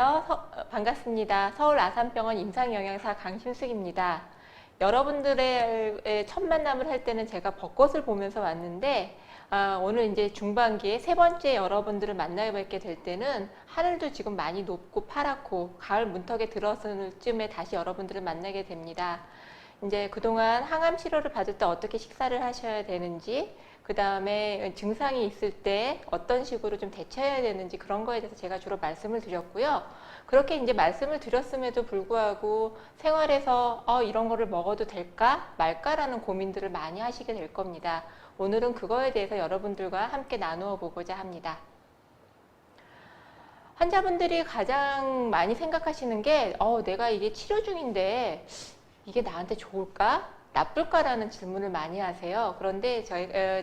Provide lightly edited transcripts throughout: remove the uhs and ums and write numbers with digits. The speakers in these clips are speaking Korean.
안녕하세요. 반갑습니다. 서울 아산병원 임상영양사 강신숙입니다. 여러분들의 첫 만남을 할 때는 제가 벚꽃을 보면서 왔는데 오늘 이제 중반기에 세 번째 여러분들을 만나뵙게 될 때는 하늘도 지금 많이 높고 파랗고 가을 문턱에 들어서는 쯤에 다시 여러분들을 만나게 됩니다. 이제 그동안 항암 치료를 받을 때 어떻게 식사를 하셔야 되는지, 그 다음에 증상이 있을 때 어떤 식으로 좀 대처해야 되는지 그런 거에 대해서 제가 주로 말씀을 드렸고요. 그렇게 이제 말씀을 드렸음에도 불구하고 생활에서 이런 거를 먹어도 될까 말까라는 고민들을 많이 하시게 될 겁니다. 오늘은 그거에 대해서 여러분들과 함께 나누어 보고자 합니다. 환자분들이 가장 많이 생각하시는 게 내가 이게 치료 중인데 이게 나한테 좋을까? 나쁠까라는 질문을 많이 하세요. 그런데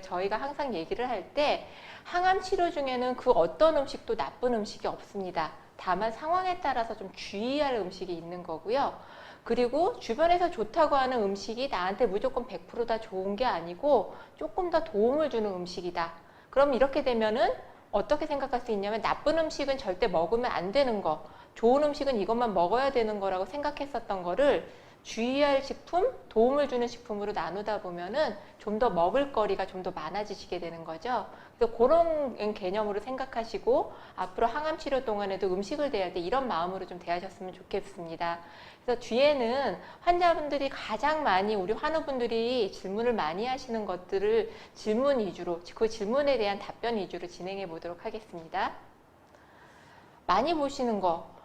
저희가 항상 얘기를 할 때 항암 치료 중에는 그 어떤 음식도 나쁜 음식이 없습니다. 다만 상황에 따라서 좀 주의할 음식이 있는 거고요. 그리고 주변에서 좋다고 하는 음식이 나한테 무조건 100% 다 좋은 게 아니고 조금 더 도움을 주는 음식이다. 그럼 이렇게 되면은 어떻게 생각할 수 있냐면 나쁜 음식은 절대 먹으면 안 되는 거, 좋은 음식은 이것만 먹어야 되는 거라고 생각했었던 거를 주의할 식품, 도움을 주는 식품으로 나누다 보면은 좀 더 먹을 거리가 좀 더 많아지시게 되는 거죠. 그래서 그런 개념으로 생각하시고 앞으로 항암 치료 동안에도 음식을 대할 때 이런 마음으로 좀 대하셨으면 좋겠습니다. 그래서 뒤에는 환자분들이 가장 많이, 우리 환우분들이 질문을 많이 하시는 것들을 질문 위주로, 그 질문에 대한 답변 위주로 진행해 보도록 하겠습니다. 많이 보시는 거,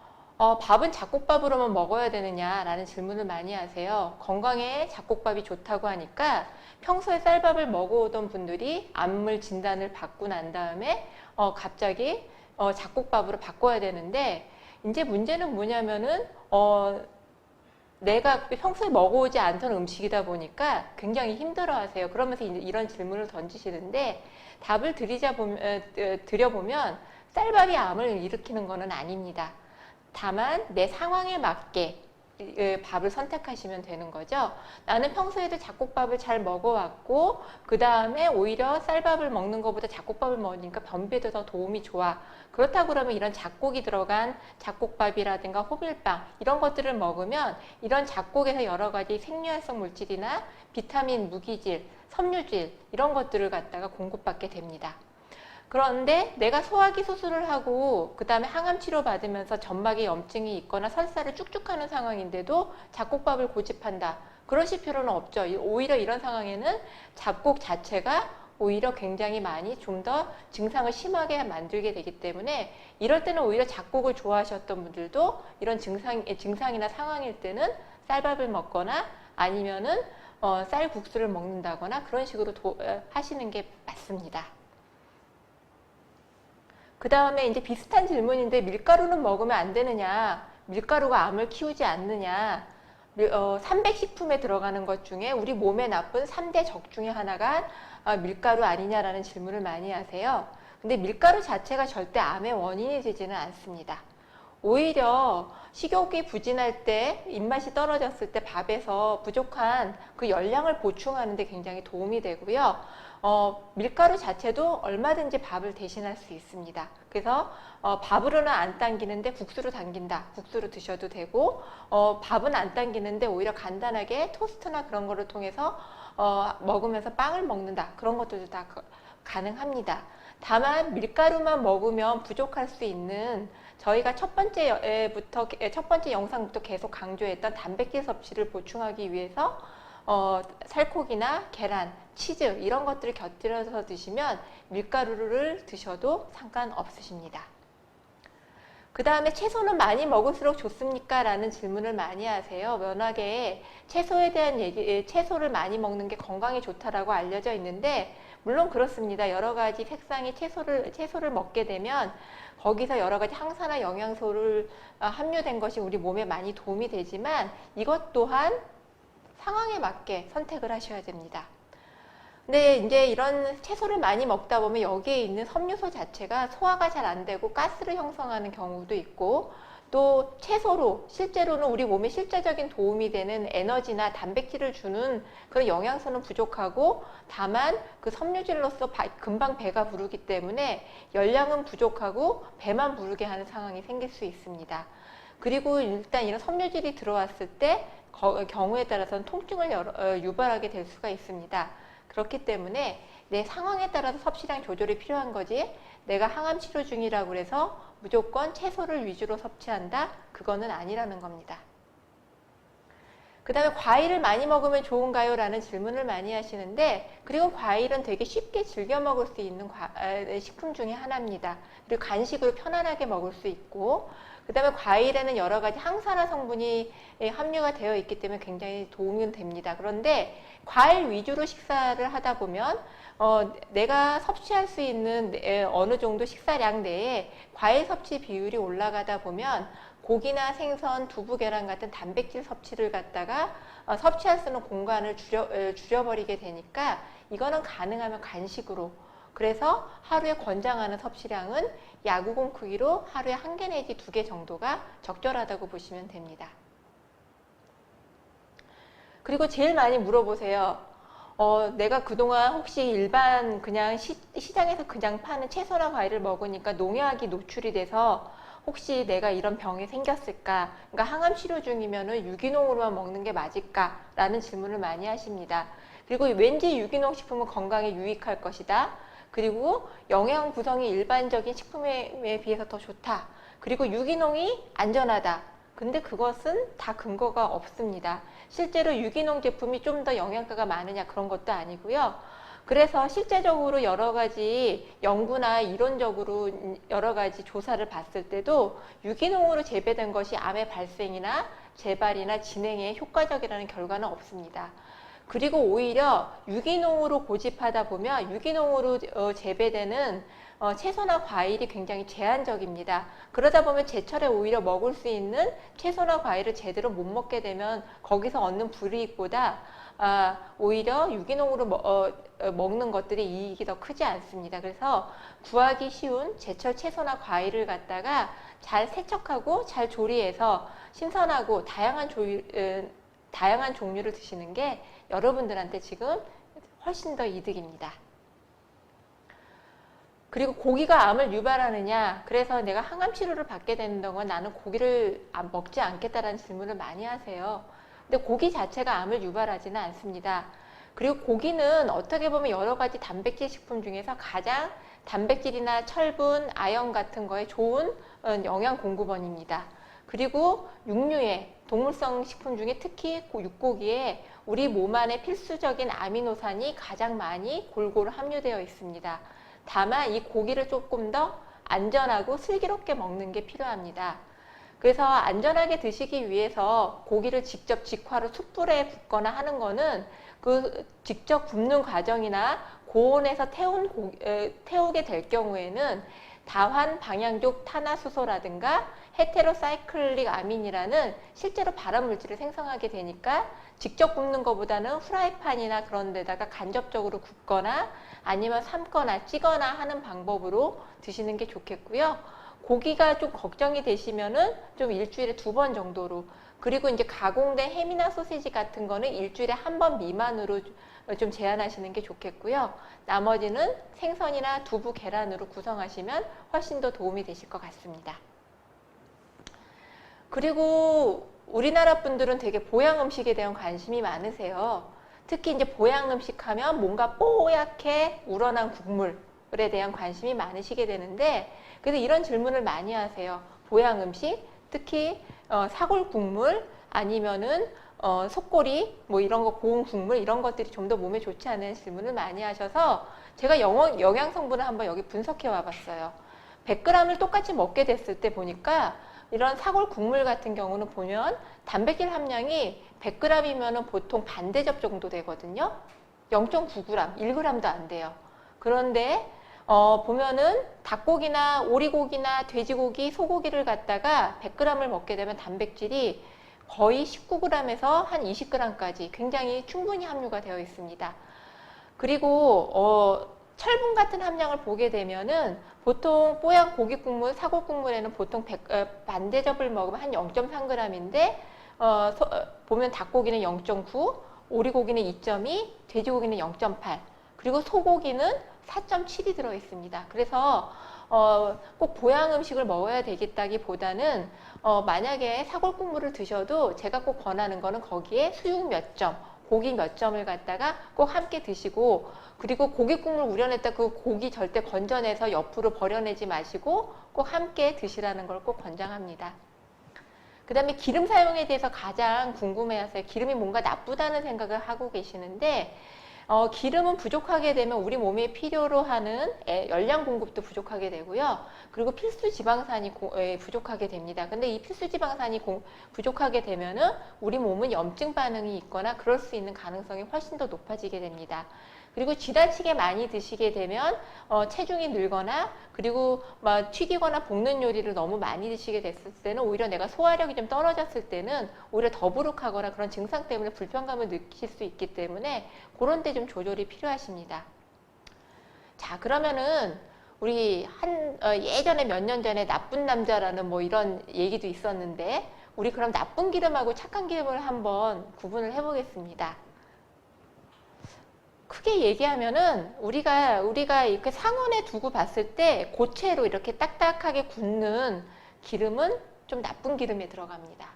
밥은 잡곡밥으로만 먹어야 되느냐라는 질문을 많이 하세요. 건강에 잡곡밥이 좋다고 하니까 평소에 쌀밥을 먹어오던 분들이 암물 진단을 받고 난 다음에 갑자기 잡곡밥으로 바꿔야 되는데, 이제 문제는 뭐냐면은 내가 평소에 먹어오지 않던 음식이다 보니까 굉장히 힘들어하세요. 그러면서 이제 이런 질문을 던지시는데 답을 드려보면 쌀밥이 암을 일으키는 것은 아닙니다. 다만 내 상황에 맞게 밥을 선택하시면 되는 거죠. 나는 평소에도 잡곡밥을 잘 먹어왔고 그 다음에 오히려 쌀밥을 먹는 것보다 잡곡밥을 먹으니까 변비에도 더 도움이 좋아. 그렇다고 그러면 이런 잡곡이 들어간 잡곡밥이라든가 호밀빵 이런 것들을 먹으면 이런 잡곡에서 여러 가지 생리활성 물질이나 비타민, 무기질, 섬유질 이런 것들을 갖다가 공급받게 됩니다. 그런데 내가 소화기 수술을 하고 그 다음에 항암 치료 받으면서 점막에 염증이 있거나 설사를 쭉쭉 하는 상황인데도 잡곡밥을 고집한다. 그러실 필요는 없죠. 오히려 이런 상황에는 잡곡 자체가 오히려 굉장히 많이 좀 더 증상을 심하게 만들게 되기 때문에 이럴 때는 오히려 잡곡을 좋아하셨던 분들도 이런 증상이나 상황일 때는 쌀밥을 먹거나 아니면은 쌀국수를 먹는다거나 그런 식으로 하시는 게 맞습니다. 그 다음에 이제 비슷한 질문인데 밀가루는 먹으면 안 되느냐, 밀가루가 암을 키우지 않느냐, 300식품에 들어가는 것 중에 우리 몸에 나쁜 3대 적 중에 하나가 밀가루 아니냐라는 질문을 많이 하세요. 근데 밀가루 자체가 절대 암의 원인이 되지는 않습니다. 오히려 식욕이 부진할 때, 입맛이 떨어졌을 때 밥에서 부족한 그 열량을 보충하는 데 굉장히 도움이 되고요. 밀가루 자체도 얼마든지 밥을 대신할 수 있습니다. 그래서 밥으로는 안 당기는데 국수로 당긴다. 국수로 드셔도 되고 밥은 안 당기는데 오히려 간단하게 토스트나 그런 거를 통해서 먹으면서 빵을 먹는다. 그런 것들도 다 가능합니다. 다만 밀가루만 먹으면 부족할 수 있는 저희가 첫 번째 영상부터 계속 강조했던 단백질 섭취를 보충하기 위해서 살코기나 계란, 치즈 이런 것들을 곁들여서 드시면 밀가루를 드셔도 상관없으십니다. 그 다음에 채소는 많이 먹을수록 좋습니까? 라는 질문을 많이 하세요. 워낙에 채소에 대한 채소를 많이 먹는 게 건강에 좋다라고 알려져 있는데 물론 그렇습니다. 여러 가지 색상의 채소를 먹게 되면 거기서 여러 가지 항산화 영양소를 함유된 것이 우리 몸에 많이 도움이 되지만 이것 또한 상황에 맞게 선택을 하셔야 됩니다. 근데 이제 이런 채소를 많이 먹다 보면 여기에 있는 섬유소 자체가 소화가 잘 안 되고 가스를 형성하는 경우도 있고, 또 채소로 실제로는 우리 몸에 실제적인 도움이 되는 에너지나 단백질을 주는 그런 영양소는 부족하고, 다만 그 섬유질로서 금방 배가 부르기 때문에 열량은 부족하고 배만 부르게 하는 상황이 생길 수 있습니다. 그리고 일단 이런 섬유질이 들어왔을 때 경우에 따라서는 통증을 유발하게 될 수가 있습니다. 그렇기 때문에 내 상황에 따라서 섭취량 조절이 필요한 거지, 내가 항암 치료 중이라고 해서 무조건 채소를 위주로 섭취한다? 그거는 아니라는 겁니다. 그 다음에 과일을 많이 먹으면 좋은가요? 라는 질문을 많이 하시는데, 그리고 과일은 되게 쉽게 즐겨 먹을 수 있는 식품 중에 하나입니다. 그리고 간식으로 편안하게 먹을 수 있고, 그 다음에 과일에는 여러 가지 항산화 성분이 함유가 되어 있기 때문에 굉장히 도움이 됩니다. 그런데 과일 위주로 식사를 하다 보면 내가 섭취할 수 있는 어느 정도 식사량 내에 과일 섭취 비율이 올라가다 보면 고기나 생선, 두부, 계란 같은 단백질 섭취를 갖다가 섭취할 수 있는 공간을 줄여버리게 되니까 이거는 가능하면 간식으로, 그래서 하루에 권장하는 섭취량은 야구공 크기로 하루에 1개 내지 2개 정도가 적절하다고 보시면 됩니다. 그리고 제일 많이 물어보세요. 내가 그동안 혹시 일반 그냥 시장에서 그냥 파는 채소나 과일을 먹으니까 농약이 노출이 돼서 혹시 내가 이런 병이 생겼을까? 그러니까 항암 치료 중이면은 유기농으로만 먹는 게 맞을까? 라는 질문을 많이 하십니다. 그리고 왠지 유기농 식품은 건강에 유익할 것이다. 그리고 영양 구성이 일반적인 식품에 비해서 더 좋다. 그리고 유기농이 안전하다. 근데 그것은 다 근거가 없습니다. 실제로 유기농 제품이 좀 더 영양가가 많으냐 그런 것도 아니고요. 그래서 실제적으로 여러 가지 연구나 이론적으로 여러 가지 조사를 봤을 때도 유기농으로 재배된 것이 암의 발생이나 재발이나 진행에 효과적이라는 결과는 없습니다. 그리고 오히려 유기농으로 고집하다 보면 유기농으로 재배되는 채소나 과일이 굉장히 제한적입니다. 그러다 보면 제철에 오히려 먹을 수 있는 채소나 과일을 제대로 못 먹게 되면 거기서 얻는 불이익보다 오히려 유기농으로 먹는 것들이 이익이 더 크지 않습니다. 그래서 구하기 쉬운 제철 채소나 과일을 갖다가 잘 세척하고 잘 조리해서 신선하고 다양한 종류를 드시는 게 여러분들한테 지금 훨씬 더 이득입니다. 그리고 고기가 암을 유발하느냐, 그래서 내가 항암 치료를 받게 되는 동안 나는 고기를 먹지 않겠다라는 질문을 많이 하세요. 근데 고기 자체가 암을 유발하지는 않습니다. 그리고 고기는 어떻게 보면 여러 가지 단백질 식품 중에서 가장 단백질이나 철분, 아연 같은 거에 좋은 영양 공급원입니다. 그리고 육류에, 동물성 식품 중에 특히 육고기에 우리 몸 안에 필수적인 아미노산이 가장 많이 골고루 함유되어 있습니다. 다만 이 고기를 조금 더 안전하고 슬기롭게 먹는 게 필요합니다. 그래서 안전하게 드시기 위해서 고기를 직접 직화로 숯불에 굽거나 하는 거는 그 직접 굽는 과정이나 고온에서 태우게 될 경우에는 다환 방향족 탄화수소라든가 헤테로사이클릭 아민이라는 실제로 발암물질을 생성하게 되니까 직접 굽는 것보다는 후라이팬이나 그런 데다가 간접적으로 굽거나 아니면 삶거나 찌거나 하는 방법으로 드시는 게 좋겠고요. 고기가 좀 걱정이 되시면은 좀 일주일에 2번 정도로, 그리고 이제 가공된 햄이나 소시지 같은 거는 일주일에 1번 미만으로 좀 제한하시는 게 좋겠고요. 나머지는 생선이나 두부, 계란으로 구성하시면 훨씬 더 도움이 되실 것 같습니다. 그리고 우리나라 분들은 되게 보양 음식에 대한 관심이 많으세요. 특히 이제 보양 음식 하면 뭔가 뽀얗게 우러난 국물에 대한 관심이 많으시게 되는데, 그래서 이런 질문을 많이 하세요. 보양 음식, 특히 사골 국물 아니면은 속꼬리 뭐 이런 거 고운 국물 이런 것들이 좀 더 몸에 좋지 않은 질문을 많이 하셔서 제가 영양 성분을 한번 여기 분석해 와 봤어요. 100g을 똑같이 먹게 됐을 때 보니까 이런 사골 국물 같은 경우는 보면 단백질 함량이 100g이면 보통 반 대접 정도 되거든요. 0.9g, 1g도 안 돼요. 그런데 보면은 닭고기나 오리고기나 돼지고기, 소고기를 갖다가 100g을 먹게 되면 단백질이 거의 19g에서 한 20g까지 굉장히 충분히 함유가 되어 있습니다. 그리고 철분 같은 함량을 보게 되면은 보통 뽀얀 고기 국물, 사골 국물에는 보통 반대접을 먹으면 한 0.3g인데 보면 닭고기는 0.9, 오리고기는 2.2, 돼지고기는 0.8, 그리고 소고기는 4.7이 들어 있습니다. 그래서 꼭 보양 음식을 먹어야 되겠다기보다는 만약에 사골 국물을 드셔도 제가 꼭 권하는 거는 거기에 수육 몇 점, 고기 몇 점을 갖다가 꼭 함께 드시고, 그리고 고기 국물 우려냈다 그 고기 절대 건져내서 옆으로 버려내지 마시고 꼭 함께 드시라는 걸 꼭 권장합니다. 그 다음에 기름 사용에 대해서 가장 궁금해하세요. 기름이 뭔가 나쁘다는 생각을 하고 계시는데 기름은 부족하게 되면 우리 몸에 필요로 하는 열량 공급도 부족하게 되고요. 그리고 필수 지방산이 부족하게 됩니다. 근데 이 필수 지방산이 부족하게 되면은 우리 몸은 염증 반응이 있거나 그럴 수 있는 가능성이 훨씬 더 높아지게 됩니다. 그리고 지나치게 많이 드시게 되면 체중이 늘거나, 그리고 막 튀기거나 볶는 요리를 너무 많이 드시게 됐을 때는 오히려 내가 소화력이 좀 떨어졌을 때는 오히려 더부룩하거나 그런 증상 때문에 불편감을 느끼실 수 있기 때문에 그런 데 좀 조절이 필요하십니다. 자, 그러면은 우리 예전에 몇 년 전에 나쁜 남자라는 뭐 이런 얘기도 있었는데, 우리 그럼 나쁜 기름하고 착한 기름을 한번 구분을 해보겠습니다. 크게 얘기하면은 우리가 이렇게 상온에 두고 봤을 때 고체로 이렇게 딱딱하게 굳는 기름은 좀 나쁜 기름에 들어갑니다.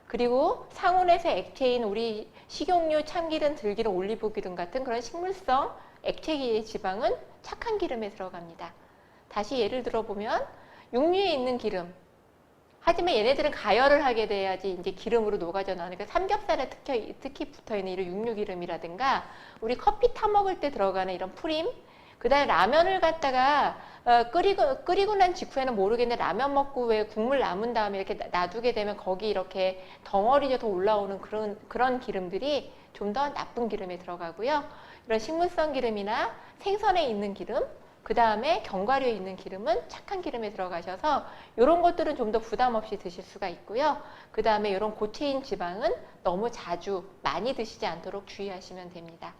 그리고 상온에서 액체인 우리 식용유, 참기름, 들기름, 올리브기름 같은 그런 식물성 액체 지방은 착한 기름에 들어갑니다. 다시 예를 들어보면 육류에 있는 기름, 하지만 얘네들은 가열을 하게 돼야지 이제 기름으로 녹아져 나오니까 삼겹살에 특히 붙어있는 이런 육류기름이라든가 우리 커피 타 먹을 때 들어가는 이런 프림, 그 다음에 라면을 갖다가 끓이고 난 직후에는 모르겠는데 라면 먹고 왜 국물 남은 다음에 이렇게 놔두게 되면 거기 이렇게 덩어리져서 올라오는 그런 기름들이 좀 더 나쁜 기름에 들어가고요. 이런 식물성 기름이나 생선에 있는 기름, 그 다음에 견과류에 있는 기름은 착한 기름에 들어가셔서 이런 것들은 좀 더 부담 없이 드실 수가 있고요. 그 다음에 이런 고체인 지방은 너무 자주 많이 드시지 않도록 주의하시면 됩니다.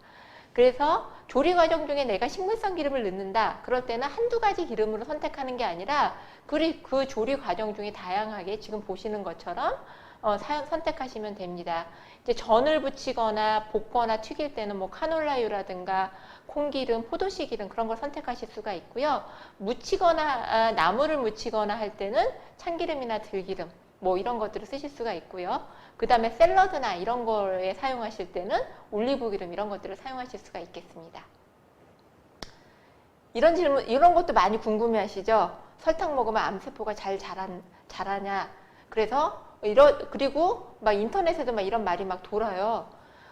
그래서 조리 과정 중에 내가 식물성 기름을 넣는다. 그럴 때는 한두 가지 기름으로 선택하는 게 아니라 그 조리 과정 중에 다양하게 지금 보시는 것처럼 선택하시면 됩니다. 이제 전을 부치거나 볶거나 튀길 때는 뭐 카놀라유라든가 콩기름, 포도씨 기름 그런 걸 선택하실 수가 있고요. 무치거나 나물을 무치거나 할 때는 참기름이나 들기름 뭐 이런 것들을 쓰실 수가 있고요. 그 다음에 샐러드나 이런 거에 사용하실 때는 올리브 기름 이런 것들을 사용하실 수가 있겠습니다. 이런 질문, 이런 것도 많이 궁금해 하시죠? 설탕 먹으면 암세포가 잘 자라냐? 그래서 그리고 막 인터넷에도 막 이런 말이 막 돌아요.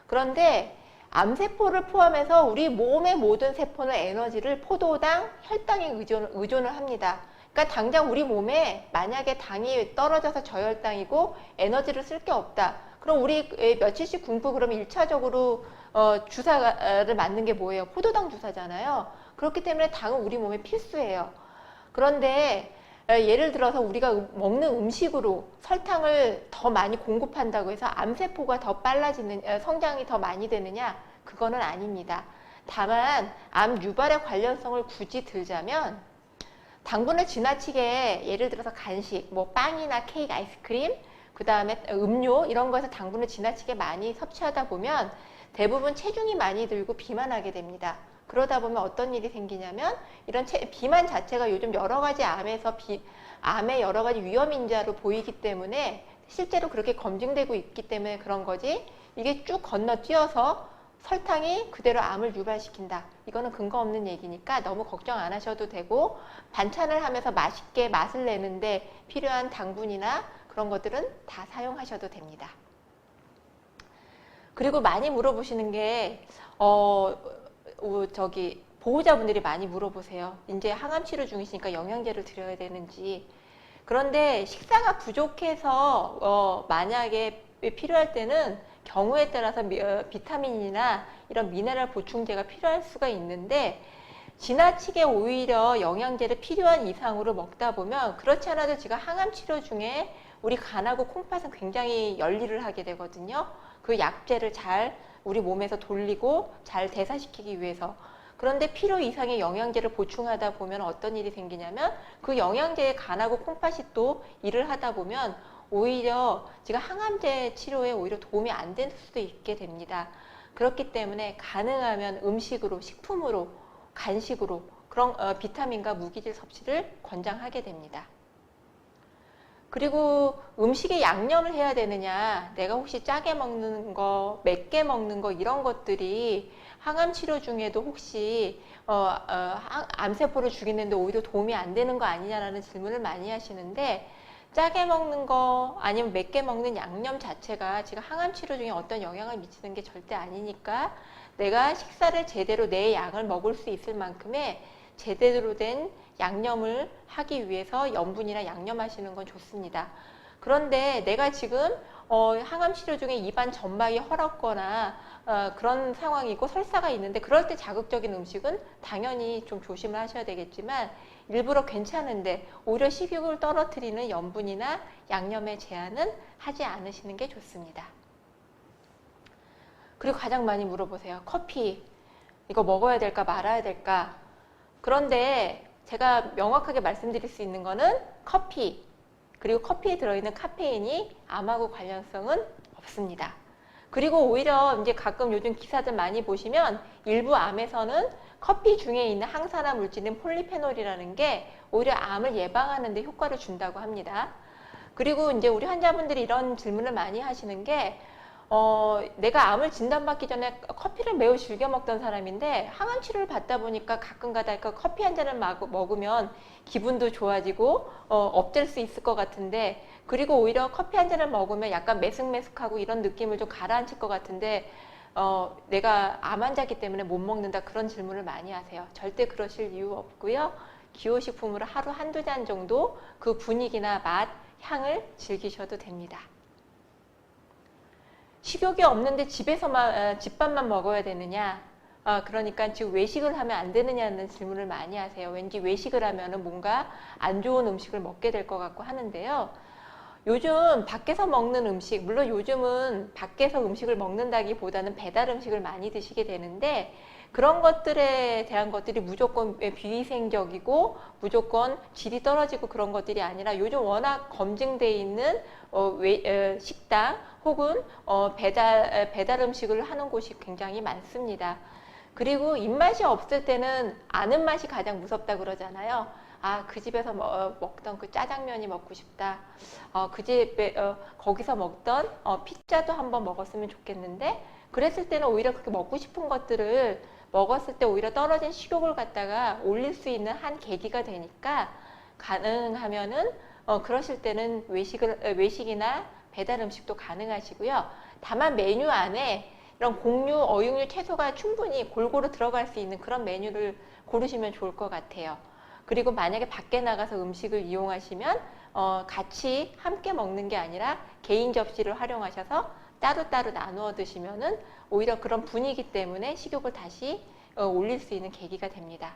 그런데 암세포를 포함해서 우리 몸의 모든 세포는 에너지를 포도당, 혈당에 의존을 합니다. 그러니까 당장 우리 몸에 만약에 당이 떨어져서 저혈당이고 에너지를 쓸 게 없다. 그럼 우리 며칠씩 굶고 그러면 1차적으로 주사를 맞는 게 뭐예요? 포도당 주사잖아요. 그렇기 때문에 당은 우리 몸에 필수예요. 그런데 예를 들어서 우리가 먹는 음식으로 설탕을 더 많이 공급한다고 해서 암세포가 더 성장이 더 많이 되느냐? 그거는 아닙니다. 다만 암 유발의 관련성을 굳이 들자면 당분을 지나치게 예를 들어서 간식, 뭐 빵이나 케이크, 아이스크림, 그 다음에 음료 이런 거에서 당분을 지나치게 많이 섭취하다 보면 대부분 체중이 많이 들고 비만하게 됩니다. 그러다 보면 어떤 일이 생기냐면 이런 비만 자체가 요즘 여러 가지 암의 여러 가지 위험 인자로 보이기 때문에 실제로 그렇게 검증되고 있기 때문에 그런 거지, 이게 쭉 건너뛰어서 설탕이 그대로 암을 유발시킨다. 이거는 근거 없는 얘기니까 너무 걱정 안 하셔도 되고, 반찬을 하면서 맛있게 맛을 내는데 필요한 당분이나 그런 것들은 다 사용하셔도 됩니다. 그리고 많이 물어보시는 게 보호자분들이 많이 물어보세요. 이제 항암 치료 중이시니까 영양제를 드려야 되는지. 그런데 식사가 부족해서 만약에 필요할 때는 경우에 따라서 비타민이나 이런 미네랄 보충제가 필요할 수가 있는데, 지나치게 오히려 영양제를 필요한 이상으로 먹다 보면, 그렇지 않아도 지금 항암 치료 중에 우리 간하고 콩팥은 굉장히 열일을 하게 되거든요. 그 약제를 잘 우리 몸에서 돌리고 잘 대사시키기 위해서. 그런데 필요 이상의 영양제를 보충하다 보면 어떤 일이 생기냐면 그 영양제에 간하고 콩팥이 또 일을 하다 보면 오히려 지금 항암제 치료에 오히려 도움이 안 될 수도 있게 됩니다. 그렇기 때문에 가능하면 음식으로, 식품으로, 간식으로 그런 비타민과 무기질 섭취를 권장하게 됩니다. 그리고 음식에 양념을 해야 되느냐, 내가 혹시 짜게 먹는 거, 맵게 먹는 거 이런 것들이 항암 치료 중에도 혹시 암세포를 죽이는데 오히려 도움이 안 되는 거 아니냐라는 질문을 많이 하시는데, 짜게 먹는 거 아니면 맵게 먹는 양념 자체가 지금 항암 치료 중에 어떤 영향을 미치는 게 절대 아니니까 내가 식사를 제대로 내 양을 먹을 수 있을 만큼의 제대로 된 양념을 하기 위해서 염분이나 양념하시는 건 좋습니다. 그런데 내가 지금 항암 치료 중에 입안 점막이 헐었거나 그런 상황이고 설사가 있는데 그럴 때 자극적인 음식은 당연히 좀 조심을 하셔야 되겠지만 일부러 괜찮은데 오히려 식욕을 떨어뜨리는 염분이나 양념의 제한은 하지 않으시는 게 좋습니다. 그리고 가장 많이 물어보세요. 커피 이거 먹어야 될까 말아야 될까? 그런데 제가 명확하게 말씀드릴 수 있는 거는 커피 그리고 커피에 들어있는 카페인이 암하고 관련성은 없습니다. 그리고 오히려 이제 가끔 요즘 기사들 많이 보시면 일부 암에서는 커피 중에 있는 항산화 물질인 폴리페놀이라는 게 오히려 암을 예방하는 데 효과를 준다고 합니다. 그리고 이제 우리 환자분들이 이런 질문을 많이 하시는 게 내가 암을 진단받기 전에 커피를 매우 즐겨 먹던 사람인데 항암 치료를 받다 보니까 가끔가다 커피 한 잔을 먹으면 기분도 좋아지고 업될 수 있을 것 같은데 그리고 오히려 커피 한 잔을 먹으면 약간 메슥메슥하고 이런 느낌을 좀 가라앉힐 것 같은데 내가 암 환자이기 때문에 못 먹는다 그런 질문을 많이 하세요. 절대 그러실 이유 없고요. 기호식품으로 하루 한두 잔 정도 그 분위기나 맛, 향을 즐기셔도 됩니다. 식욕이 없는데 집에서만 집밥만 먹어야 되느냐? 그러니까 지금 외식을 하면 안 되느냐는 질문을 많이 하세요. 왠지 외식을 하면은 뭔가 안 좋은 음식을 먹게 될 것 같고 하는데요. 요즘 밖에서 먹는 음식, 물론 요즘은 밖에서 음식을 먹는다기보다는 배달 음식을 많이 드시게 되는데 그런 것들에 대한 것들이 무조건 비위생적이고 무조건 질이 떨어지고 그런 것들이 아니라 요즘 워낙 검증되어 있는 식당 혹은 배달 음식을 하는 곳이 굉장히 많습니다. 그리고 입맛이 없을 때는 아는 맛이 가장 무섭다 그러잖아요. 그 집에서 먹던 그 짜장면이 먹고 싶다. 그 집에 거기서 먹던 피자도 한번 먹었으면 좋겠는데 그랬을 때는 오히려 그렇게 먹고 싶은 것들을 먹었을 때 오히려 떨어진 식욕을 갖다가 올릴 수 있는 한 계기가 되니까 가능하면은 그러실 때는 외식이나 배달 음식도 가능하시고요. 다만 메뉴 안에 이런 곡류, 어육류, 채소가 충분히 골고루 들어갈 수 있는 그런 메뉴를 고르시면 좋을 것 같아요. 그리고 만약에 밖에 나가서 음식을 이용하시면 같이 함께 먹는 게 아니라 개인 접시를 활용하셔서 따로따로 나누어 드시면은 오히려 그런 분위기 때문에 식욕을 다시 올릴 수 있는 계기가 됩니다.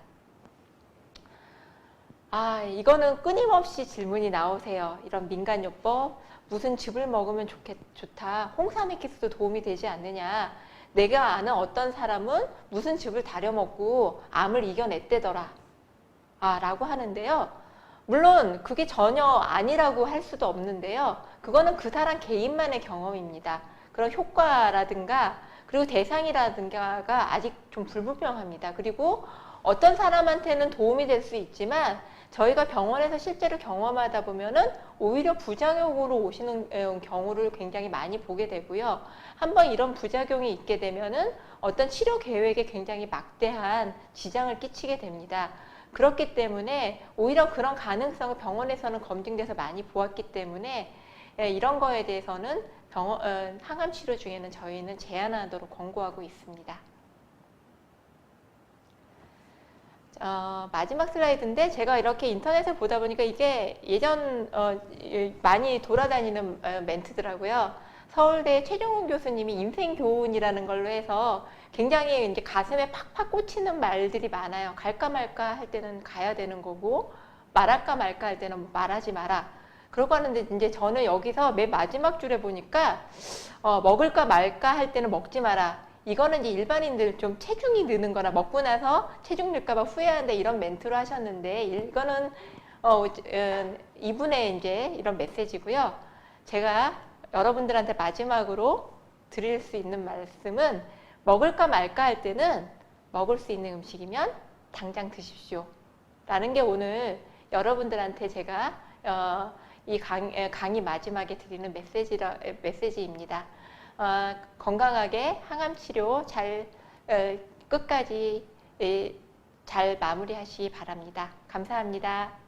이거는 끊임없이 질문이 나오세요. 이런 민간요법, 무슨 즙을 먹으면 좋다. 홍삼 에키스도 도움이 되지 않느냐. 내가 아는 어떤 사람은 무슨 즙을 다려 먹고 암을 이겨냈대더라. 라고 하는데요. 물론 그게 전혀 아니라고 할 수도 없는데요. 그거는 그 사람 개인만의 경험입니다. 그런 효과라든가 그리고 대상이라든가가 아직 좀 불분명합니다. 그리고 어떤 사람한테는 도움이 될 수 있지만 저희가 병원에서 실제로 경험하다 보면은 오히려 부작용으로 오시는 경우를 굉장히 많이 보게 되고요. 한번 이런 부작용이 있게 되면은 어떤 치료 계획에 굉장히 막대한 지장을 끼치게 됩니다. 그렇기 때문에 오히려 그런 가능성을 병원에서는 검증돼서 많이 보았기 때문에 이런 거에 대해서는 항암 치료 중에는 저희는 제한하도록 권고하고 있습니다. 마지막 슬라이드인데 제가 이렇게 인터넷을 보다 보니까 이게 예전 많이 돌아다니는 멘트더라고요. 서울대 최종훈 교수님이 인생교훈이라는 걸로 해서 굉장히 이제 가슴에 팍팍 꽂히는 말들이 많아요. 갈까 말까 할 때는 가야 되는 거고 말할까 말까 할 때는 뭐 말하지 마라. 그러고 하는데 이제 저는 여기서 맨 마지막 줄에 보니까 먹을까 말까 할 때는 먹지 마라. 이거는 이제 일반인들 좀 체중이 느는 거나 먹고 나서 체중 늘까봐 후회하는데 이런 멘트로 하셨는데 이거는 이분의 이제 이런 메시지고요. 제가 여러분들한테 마지막으로 드릴 수 있는 말씀은 먹을까 말까 할 때는 먹을 수 있는 음식이면 당장 드십시오. 라는 게 오늘 여러분들한테 제가 이 강의 마지막에 드리는 메시지입니다. 건강하게 항암 치료 잘 끝까지 잘 마무리하시기 바랍니다. 감사합니다.